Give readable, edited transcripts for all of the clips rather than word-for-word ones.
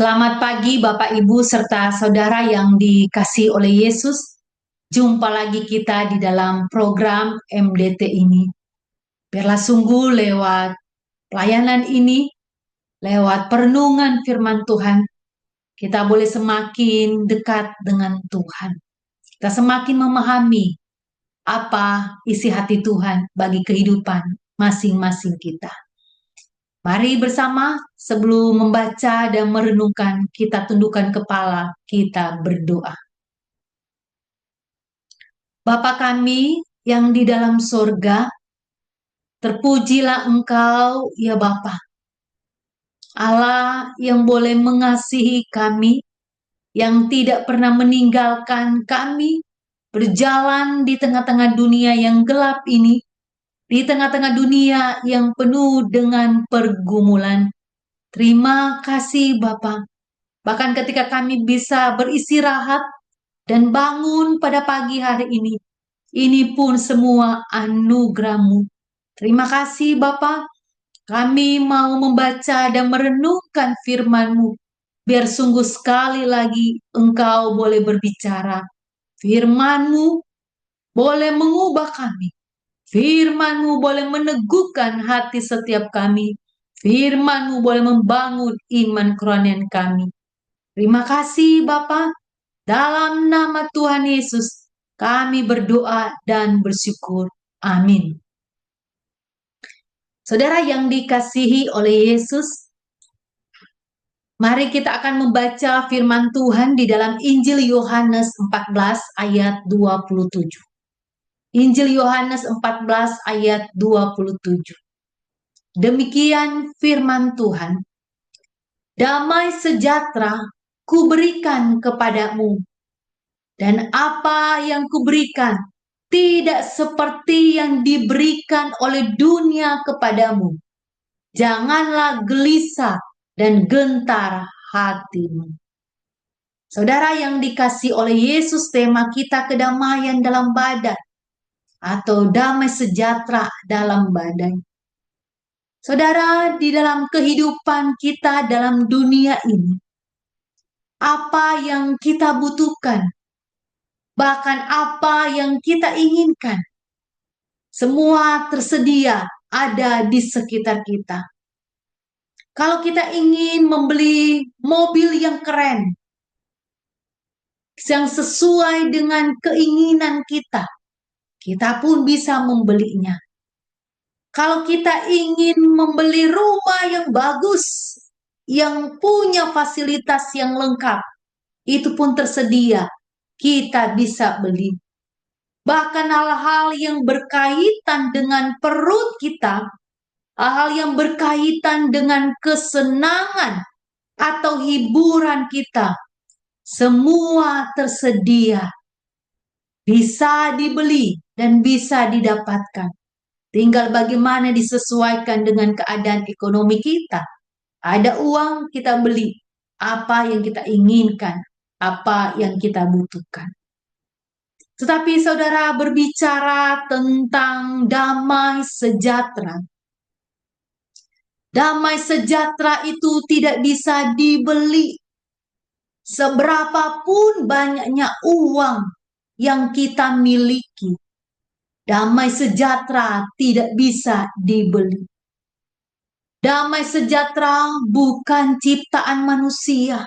Selamat pagi Bapak Ibu serta saudara yang dikasihi oleh Yesus. Jumpa lagi kita di dalam program MDT ini. Biarlah sungguh lewat pelayanan ini, lewat perenungan firman Tuhan, kita boleh semakin dekat dengan Tuhan. Kita semakin memahami apa isi hati Tuhan bagi kehidupan masing-masing kita. Mari bersama sebelum membaca dan merenungkan, kita tundukkan kepala, kita berdoa. Bapa kami yang di dalam sorga, terpujilah Engkau ya Bapa, Allah yang boleh mengasihi kami, yang tidak pernah meninggalkan kami, berjalan di tengah-tengah dunia yang gelap ini, di tengah-tengah dunia yang penuh dengan pergumulan. Terima kasih Bapa. Bahkan ketika kami bisa beristirahat dan bangun pada pagi hari ini pun semua anugerah-Mu. Terima kasih Bapa, kami mau membaca dan merenungkan firman-Mu. Biar sungguh sekali lagi Engkau boleh berbicara. Firman-Mu boleh mengubah kami. Firman-Mu boleh meneguhkan hati setiap kami. Firman-Mu boleh membangun iman kerohanian kami. Terima kasih Bapa. Dalam nama Tuhan Yesus, kami berdoa dan bersyukur. Amin. Saudara yang dikasihi oleh Yesus, mari kita akan membaca firman Tuhan di dalam Injil Yohanes 14 ayat 27. Injil Yohanes 14 ayat 27. Demikian firman Tuhan. Damai sejahtera kuberikan kepadamu, dan apa yang kuberikan tidak seperti yang diberikan oleh dunia kepadamu. Janganlah gelisah dan gentar hatimu. Saudara yang dikasihi oleh Yesus, tema kita kedamaian dalam badan atau damai sejahtera dalam badan. Saudara, di dalam kehidupan kita dalam dunia ini, apa yang kita butuhkan, bahkan apa yang kita inginkan, semua tersedia ada di sekitar kita. Kalau kita ingin membeli mobil yang keren, yang sesuai dengan keinginan kita pun bisa membelinya. Kalau kita ingin membeli rumah yang bagus, yang punya fasilitas yang lengkap, itu pun tersedia, kita bisa beli. Bahkan hal-hal yang berkaitan dengan perut kita, hal-hal yang berkaitan dengan kesenangan atau hiburan kita, semua tersedia, bisa dibeli dan bisa didapatkan. Tinggal bagaimana disesuaikan dengan keadaan ekonomi kita. Ada uang, kita beli apa yang kita inginkan, apa yang kita butuhkan. Tetapi saudara, berbicara tentang damai sejahtera. Damai sejahtera itu tidak bisa dibeli. Seberapapun banyaknya uang yang kita miliki, damai sejahtera tidak bisa dibeli. Damai sejahtera bukan ciptaan manusia.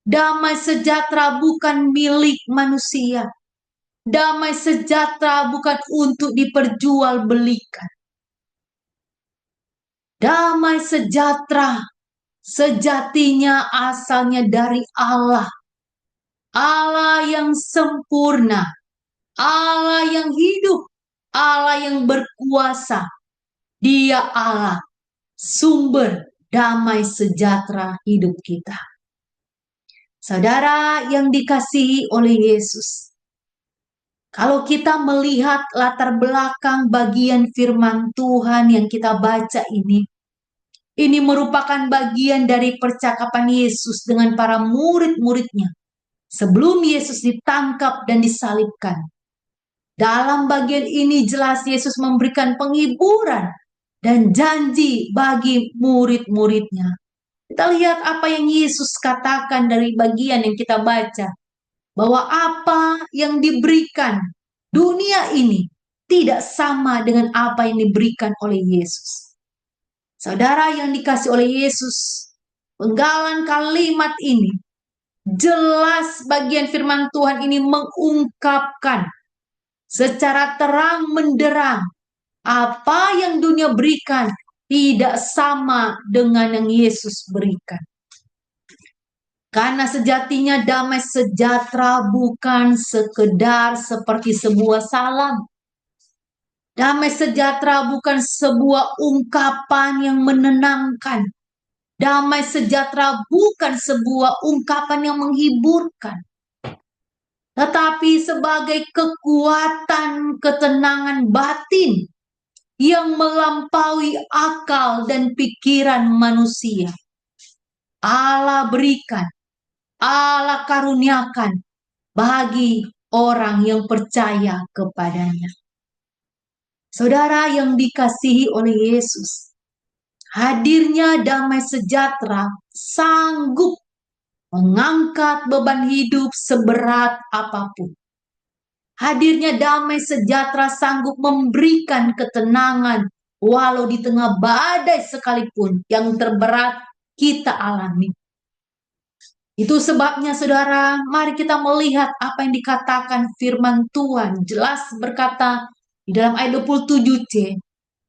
Damai sejahtera bukan milik manusia. Damai sejahtera bukan untuk diperjualbelikan. Damai sejahtera sejatinya asalnya dari Allah. Allah yang sempurna, Allah yang hidup, Allah yang berkuasa. Dia Allah, sumber damai sejahtera hidup kita. Saudara yang dikasihi oleh Yesus, kalau kita melihat latar belakang bagian firman Tuhan yang kita baca ini merupakan bagian dari percakapan Yesus dengan para murid-muridnya sebelum Yesus ditangkap dan disalibkan. Dalam bagian ini jelas Yesus memberikan penghiburan dan janji bagi murid-muridnya. Kita lihat apa yang Yesus katakan dari bagian yang kita baca. Bahwa apa yang diberikan dunia ini tidak sama dengan apa yang diberikan oleh Yesus. Saudara yang dikasih oleh Yesus, penggalan kalimat ini jelas bagian firman Tuhan ini mengungkapkan secara terang menderang apa yang dunia berikan tidak sama dengan yang Yesus berikan. Karena sejatinya damai sejahtera bukan sekedar seperti sebuah salam. Damai sejahtera bukan sebuah ungkapan yang menenangkan. Damai sejahtera bukan sebuah ungkapan yang menghiburkan. Tetapi sebagai kekuatan ketenangan batin yang melampaui akal dan pikiran manusia. Allah berikan, Allah karuniakan bagi orang yang percaya kepadanya. Saudara yang dikasihi oleh Yesus, hadirnya damai sejahtera sanggup mengangkat beban hidup seberat apapun. Hadirnya damai sejahtera sanggup memberikan ketenangan walau di tengah badai sekalipun yang terberat kita alami. Itu sebabnya saudara, mari kita melihat apa yang dikatakan firman Tuhan. Jelas berkata di dalam ayat 27c,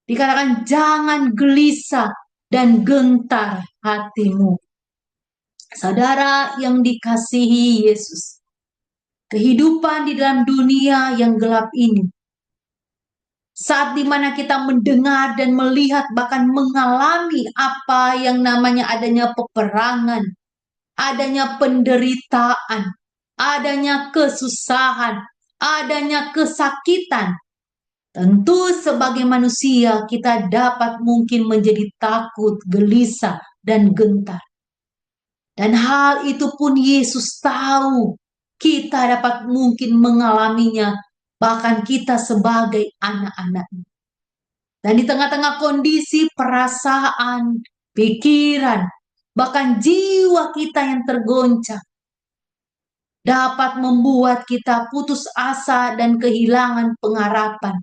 dikatakan jangan gelisah dan gentar hatimu. Saudara yang dikasihi Yesus, kehidupan di dalam dunia yang gelap ini, saat dimana kita mendengar dan melihat bahkan mengalami apa yang namanya adanya peperangan, adanya penderitaan, adanya kesusahan, adanya kesakitan. Tentu sebagai manusia kita dapat mungkin menjadi takut, gelisah, dan gentar. Dan hal itu pun Yesus tahu kita dapat mungkin mengalaminya, bahkan kita sebagai anak-anaknya. Dan di tengah-tengah kondisi perasaan, pikiran, bahkan jiwa kita yang tergoncang, dapat membuat kita putus asa dan kehilangan pengharapan.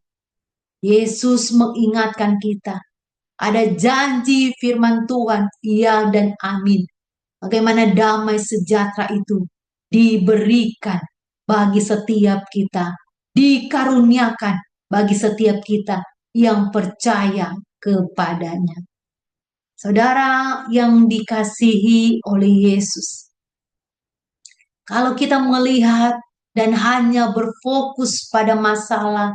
Yesus mengingatkan kita, ada janji firman Tuhan, iya dan amin. Bagaimana damai sejahtera itu diberikan bagi setiap kita, dikaruniakan bagi setiap kita yang percaya kepadanya. Saudara yang dikasihi oleh Yesus, kalau kita melihat dan hanya berfokus pada masalah,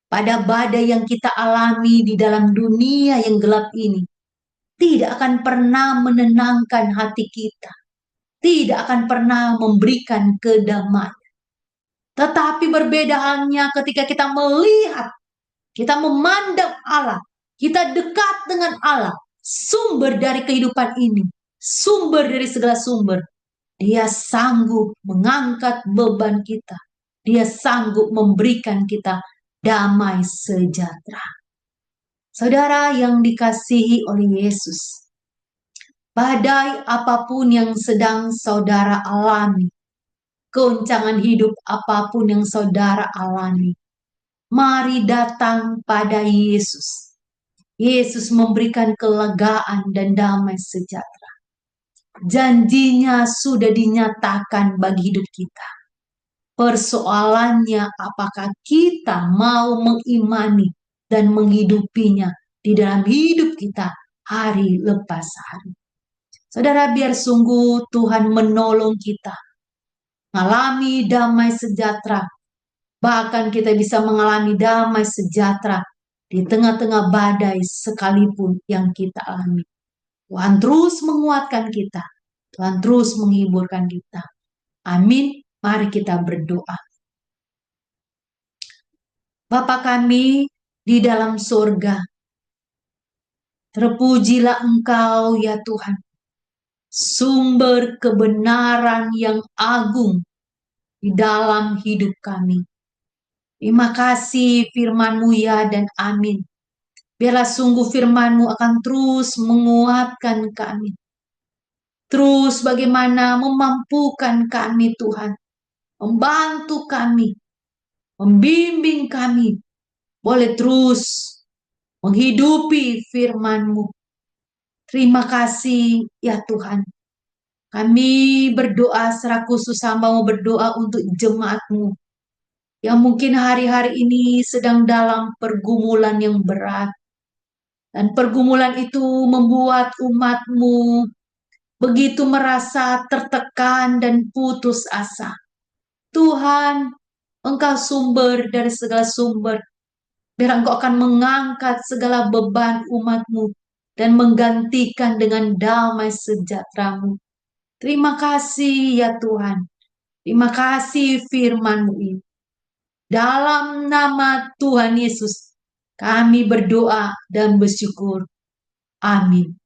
pada badai yang kita alami di dalam dunia yang gelap ini, tidak akan pernah menenangkan hati kita, tidak akan pernah memberikan kedamaian. Tetapi berbeda halnya ketika kita melihat, kita memandang Allah, kita dekat dengan Allah, sumber dari kehidupan ini, sumber dari segala sumber. Dia sanggup mengangkat beban kita. Dia sanggup memberikan kita damai sejahtera. Saudara yang dikasihi oleh Yesus, badai apapun yang sedang saudara alami, goncangan hidup apapun yang saudara alami, mari datang pada Yesus. Yesus memberikan kelegaan dan damai sejahtera. Janjinya sudah dinyatakan bagi hidup kita. Persoalannya apakah kita mau mengimani dan menghidupinya di dalam hidup kita hari lepas hari. Saudara, biar sungguh Tuhan menolong kita mengalami damai sejahtera. Bahkan kita bisa mengalami damai sejahtera di tengah-tengah badai sekalipun yang kita alami. Tuhan terus menguatkan kita. Tuhan terus menghiburkan kita. Amin. Mari kita berdoa. Bapa kami di dalam surga, terpujilah Engkau ya Tuhan, sumber kebenaran yang agung di dalam hidup kami. Terima kasih firman-Mu ya dan amin. Biarlah sungguh firman-Mu akan terus menguatkan kami. terus bagaimana memampukan kami Tuhan, membantu kami, membimbing kami, boleh terus menghidupi firman-Mu. Terima kasih ya Tuhan. Kami berdoa secara khusus, hamba mau berdoa untuk jemaat-Mu yang mungkin hari-hari ini sedang dalam pergumulan yang berat. Dan pergumulan itu membuat umat-Mu begitu merasa tertekan dan putus asa. Tuhan, Engkau sumber dari segala sumber. Biar Engkau akan mengangkat segala beban umat-Mu dan menggantikan dengan damai sejahtera-Mu. Terima kasih ya Tuhan. Terima kasih firman-Mu ini. Dalam nama Tuhan Yesus, kami berdoa dan bersyukur. Amin.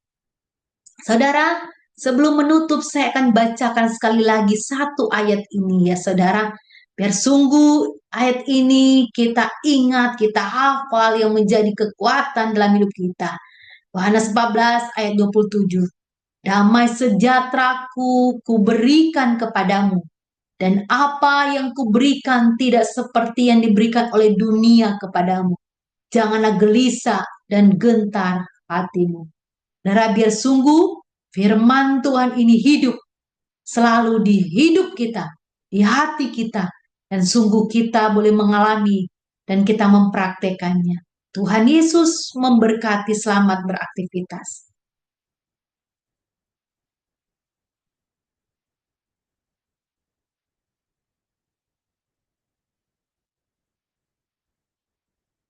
Saudara, sebelum menutup saya akan bacakan sekali lagi satu ayat ini ya saudara. Biar sungguh ayat ini kita ingat, kita hafal yang menjadi kekuatan dalam hidup kita. Yohanes 14 ayat 27. Damai sejahteraku kuberikan kepadamu. Dan apa yang kuberikan tidak seperti yang diberikan oleh dunia kepadamu. Janganlah gelisah dan gentar hatimu. Saudara, biar sungguh firman Tuhan ini hidup selalu di hidup kita, di hati kita, dan sungguh kita boleh mengalami dan kita mempraktekannya. Tuhan Yesus memberkati, selamat beraktivitas.